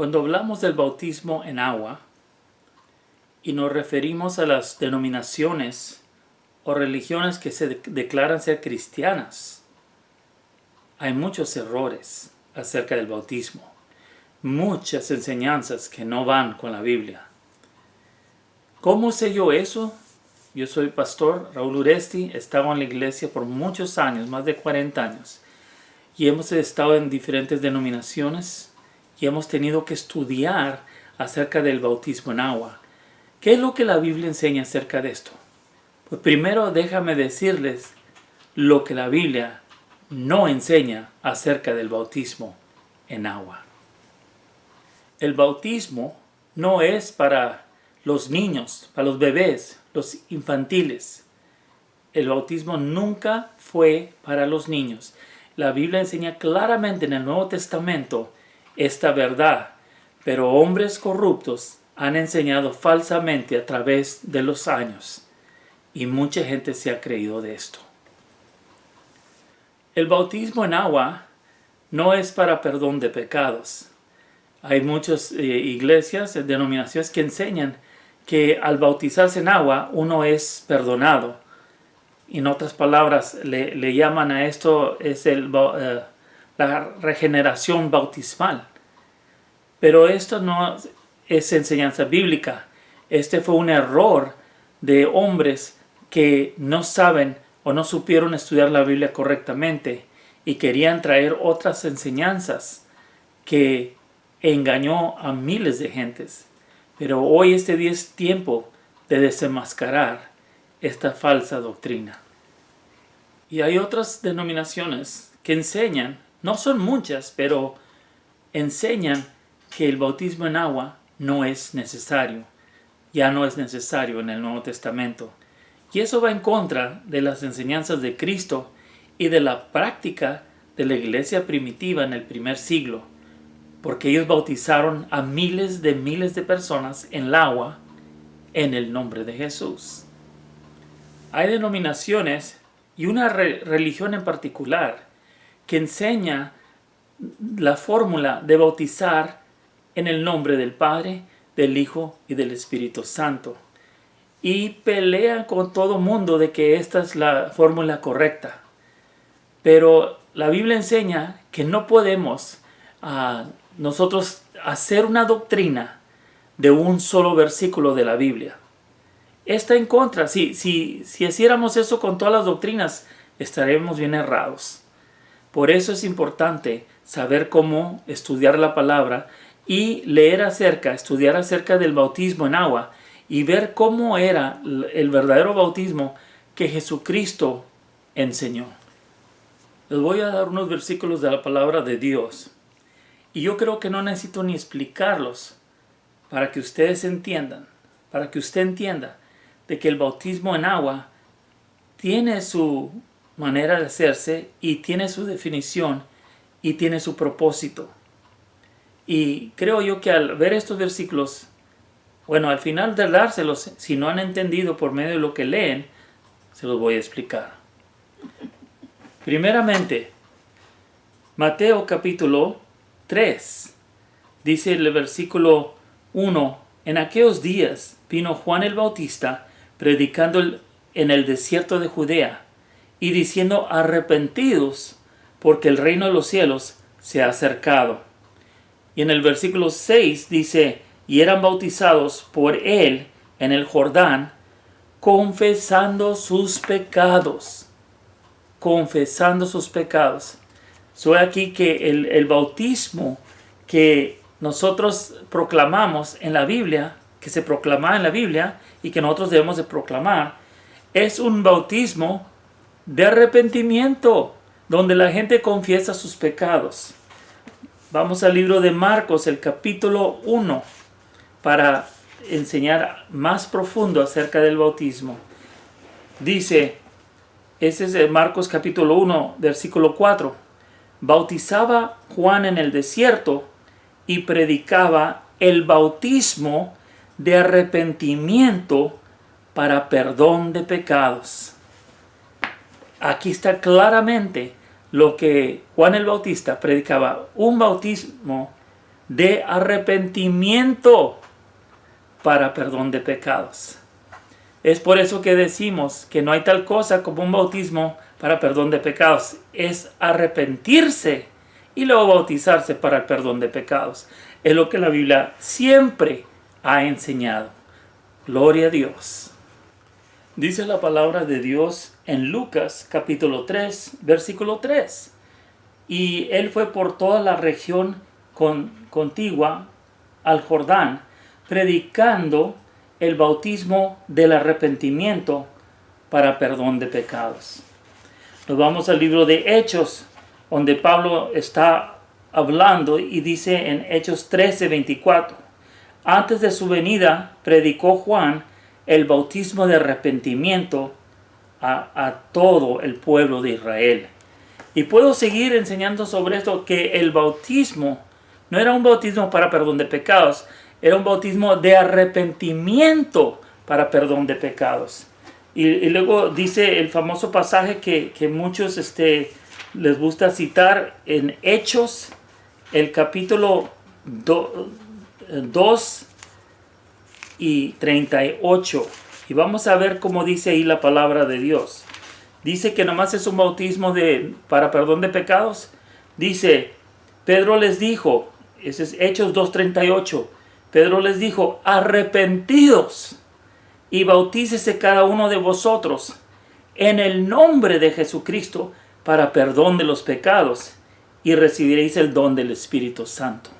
Cuando hablamos del bautismo en agua y nos referimos a las denominaciones o religiones que se declaran ser cristianas, hay muchos errores acerca del bautismo, muchas enseñanzas que no van con la Biblia. ¿Cómo sé yo eso? Yo soy pastor Raúl Uresti, estaba en la iglesia por muchos años, más de 40 años, y hemos estado en diferentes denominaciones y hemos tenido que estudiar acerca del bautismo en agua. ¿Qué es lo que la Biblia enseña acerca de esto? Pues primero déjame decirles lo que la Biblia no enseña acerca del bautismo en agua. El bautismo no es para los niños, para los bebés, los infantiles. El bautismo nunca fue para los niños. La Biblia enseña claramente en el Nuevo Testamento esta verdad, pero hombres corruptos han enseñado falsamente a través de los años y mucha gente se ha creído de esto. El bautismo en agua no es para perdón de pecados. Hay muchas iglesias, denominaciones que enseñan que al bautizarse en agua uno es perdonado. En otras palabras, le llaman a esto la regeneración bautismal. Pero esto no es enseñanza bíblica. Este fue un error de hombres que no saben o no supieron estudiar la Biblia correctamente y querían traer otras enseñanzas que engañó a miles de gentes. Pero hoy este día es tiempo de desenmascarar esta falsa doctrina. Y hay otras denominaciones que enseñan, no son muchas, pero enseñan que el bautismo en agua no es necesario. Ya no es necesario en el Nuevo Testamento. Y eso va en contra de las enseñanzas de Cristo y de la práctica de la iglesia primitiva en el primer siglo, porque ellos bautizaron a miles de personas en el agua en el nombre de Jesús. Hay denominaciones y una religión en particular que enseña la fórmula de bautizar en el nombre del Padre, del Hijo y del Espíritu Santo. Y pelean con todo mundo de que esta es la fórmula correcta. Pero la Biblia enseña que no podemos nosotros hacer una doctrina de un solo versículo de la Biblia. Está en contra. Si hiciéramos eso con todas las doctrinas, estaremos bien errados. Por eso es importante saber cómo estudiar la palabra y estudiar acerca del bautismo en agua y ver cómo era el verdadero bautismo que Jesucristo enseñó. Les voy a dar unos versículos de la palabra de Dios. Y yo creo que no necesito ni explicarlos para que ustedes entiendan, para que usted entienda de que el bautismo en agua tiene su manera de hacerse y tiene su definición y tiene su propósito. Y creo yo que al ver estos versículos, al final de dárselos, si no han entendido por medio de lo que leen, se los voy a explicar. Primeramente, Mateo capítulo 3, dice el versículo 1, en aquellos días vino Juan el Bautista predicando en el desierto de Judea y diciendo arrepentidos porque el reino de los cielos se ha acercado. Y en el versículo 6 dice, y eran bautizados por él en el Jordán, confesando sus pecados. Confesando sus pecados. Soy aquí que el bautismo que nosotros proclamamos en la Biblia, que se proclama en la Biblia y que nosotros debemos de proclamar, es un bautismo de arrepentimiento, donde la gente confiesa sus pecados. Vamos al libro de Marcos, el capítulo 1, para enseñar más profundo acerca del bautismo. Dice, ese es Marcos capítulo 1, versículo 4. Bautizaba Juan en el desierto y predicaba el bautismo de arrepentimiento para perdón de pecados. Aquí está claramente lo que Juan el Bautista predicaba, un bautismo de arrepentimiento para perdón de pecados. Es por eso que decimos que no hay tal cosa como un bautismo para perdón de pecados. Es arrepentirse y luego bautizarse para el perdón de pecados. Es lo que la Biblia siempre ha enseñado. Gloria a Dios. Dice la palabra de Dios en Lucas capítulo 3, versículo 3. Y él fue por toda la región contigua al Jordán, predicando el bautismo del arrepentimiento para perdón de pecados. Nos vamos al libro de Hechos, donde Pablo está hablando y dice en Hechos 13:24, antes de su venida predicó Juan el bautismo de arrepentimiento a todo el pueblo de Israel. Y puedo seguir enseñando sobre esto, que el bautismo no era un bautismo para perdón de pecados, era un bautismo de arrepentimiento para perdón de pecados. Y luego dice el famoso pasaje que muchos les gusta citar en Hechos, el capítulo 2 y 38. Y vamos a ver cómo dice ahí la palabra de Dios. Dice que nomás es un bautismo para perdón de pecados. Dice, Pedro les dijo, ese es Hechos 2:38. Pedro les dijo, arrepentidos y bautícese cada uno de vosotros en el nombre de Jesucristo para perdón de los pecados y recibiréis el don del Espíritu Santo.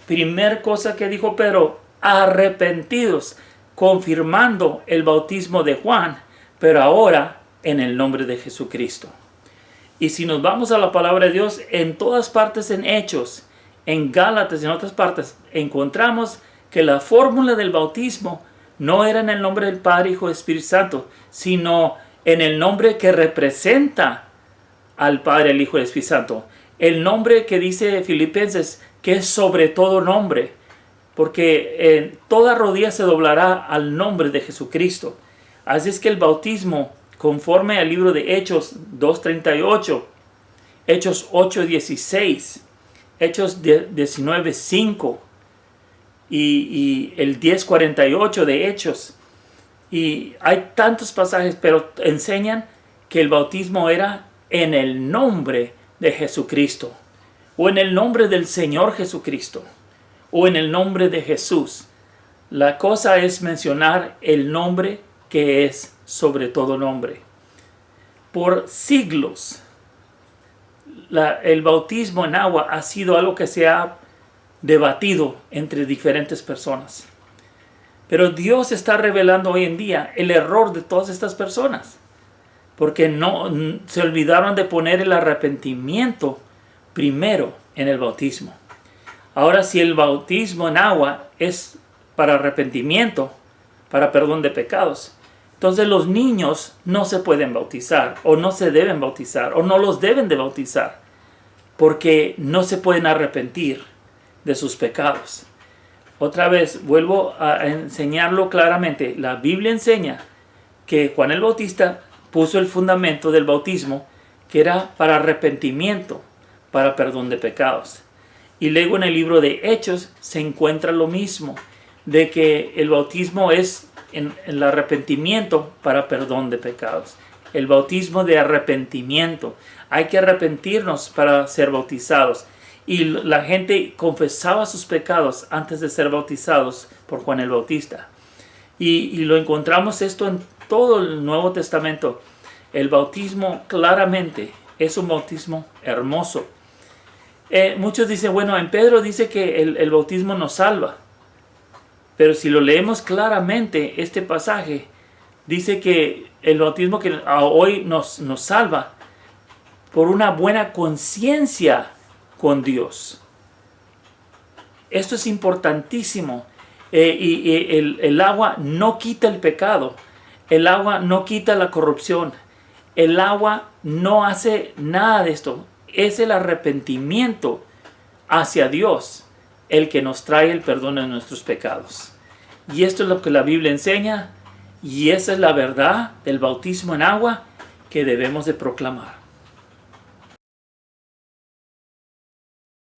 Primer cosa que dijo Pedro, arrepentidos, confirmando el bautismo de Juan, pero ahora en el nombre de Jesucristo. Y si nos vamos a la palabra de Dios, en todas partes en Hechos, en Gálatas y en otras partes, encontramos que la fórmula del bautismo no era en el nombre del Padre, Hijo y Espíritu Santo, sino en el nombre que representa al Padre, al Hijo y al Espíritu Santo. El nombre que dice Filipenses, que es sobre todo nombre, porque toda rodilla se doblará al nombre de Jesucristo. Así es que el bautismo, conforme al libro de Hechos 2:38, Hechos 8:16, Hechos 19:5 y el 10:48 de Hechos. Y hay tantos pasajes, pero enseñan que el bautismo era en el nombre de Jesucristo, o en el nombre del Señor Jesucristo, o en el nombre de Jesús. La cosa es mencionar el nombre que es sobre todo nombre. Por siglos, el bautismo en agua ha sido algo que se ha debatido entre diferentes personas. Pero Dios está revelando hoy en día el error de todas estas personas, porque no se olvidaron de poner el arrepentimiento primero en el bautismo. Ahora, si el bautismo en agua es para arrepentimiento, para perdón de pecados, entonces los niños no se pueden bautizar, o no se deben bautizar, o no los deben de bautizar, porque no se pueden arrepentir de sus pecados. Otra vez, vuelvo a enseñarlo claramente. La Biblia enseña que Juan el Bautista puso el fundamento del bautismo, que era para arrepentimiento, para perdón de pecados. Y luego en el libro de Hechos se encuentra lo mismo, de que el bautismo es en el arrepentimiento para perdón de pecados. El bautismo de arrepentimiento. Hay que arrepentirnos para ser bautizados. Y la gente confesaba sus pecados antes de ser bautizados por Juan el Bautista. Y lo encontramos esto en todo el Nuevo Testamento. El bautismo claramente es un bautismo hermoso. Muchos dicen, bueno, en Pedro dice que el bautismo nos salva. Pero si lo leemos claramente, este pasaje dice que el bautismo que hoy nos salva por una buena conciencia con Dios. Esto es importantísimo. El agua no quita el pecado. El agua no quita la corrupción. El agua no hace nada de esto. Es el arrepentimiento hacia Dios el que nos trae el perdón de nuestros pecados. Y esto es lo que la Biblia enseña, y esa es la verdad del bautismo en agua que debemos de proclamar.